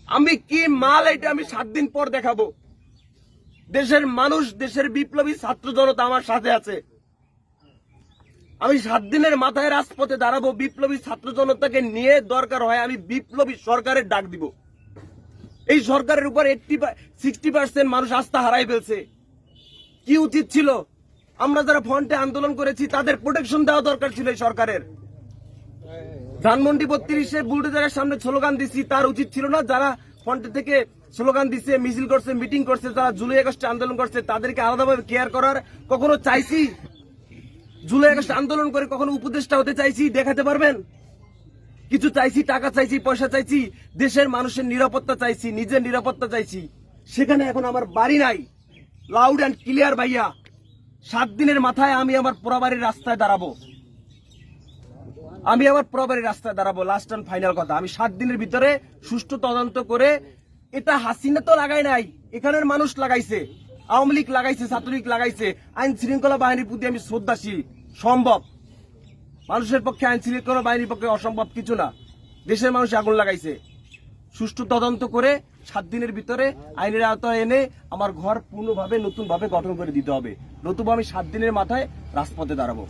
আমি কি মাল এটা আমি 7 দিন পর দেখাবো। দেশের মানুষ, দেশের বিপ্লবী ছাত্র জনতা আমার সাথে আছে। আমি 7 দিনের মাথায় রাজপথে দাঁড়াবো, বিপ্লবী ছাত্র জনতাকে নিয়ে দরকার হয় আমি বিপ্লবী সরকারের ডাক দিব। এই সরকারের উপর 60% মানুষ আস্থা হারাই ফেলছে। কি উচিত ছিল? আমরা যারা ফ্রন্টে আন্দোলন করেছি তাদের প্রোটেকশন দেওয়া দরকার ছিল এই সরকারের। ধানমন্ডি 32-এ বুলডোজারের সামনে স্লোগান দিছি, তার উচিত ছিল না? যারা ফ্রন্টে থেকে স্লোগান দিছে, মিছিল করছে, মিটিং করছে, যারা জুলাই আগস্টে আন্দোলন করছে তাদেরকে আলাদাভাবে কেয়ার করার কখনো চাইছি? জুলাই আগস্ট আন্দোলন করে কখনো উপদেষ্টা হতে চাইছি? দেখাতে পারবেন? কিছু চাইছি, টাকা চাইছি, পয়সা চাইছি, দেশের মানুষের নিরাপত্তা চাইছি, নিজের নিরাপত্তা চাইছি। সেখানে এখন আমার বাড়ি নাই। লাউড অ্যান্ড ক্লিয়ার ভাইয়া, 7 দিনের মাথায় আমি আমার পোড়াবাড়ির রাস্তায় দাঁড়াবো। লাস্ট অ্যান্ড ফাইনাল কথা, আমি 7 দিনের ভিতরে সুষ্ঠু তদন্ত করে, এটা হাসিনা তো লাগাই নাই, এখানের মানুষ লাগাইছে, আওয়ামী লীগ লাগাইছে, ছাত্রলীগ লাগাইছে। আইন শৃঙ্খলা বাহিনীর প্রতি আমি শ্রদ্ধাশীল। সম্ভব, মানুষের পক্ষে আইন শৃঙ্খলা বাহিনীর পক্ষে অসম্ভব কিছু না। দেশের মানুষ আগুন লাগাইছে। সুষ্ঠু তদন্ত করে 7 দিনের ভিতরে আইনের আওতায় এনে আমার ঘর পূর্ণভাবে নতুনভাবে গঠন করে দিতে হবে, নতুবা আমি 7 দিনের মাথায় রাজপথে দাঁড়াবো।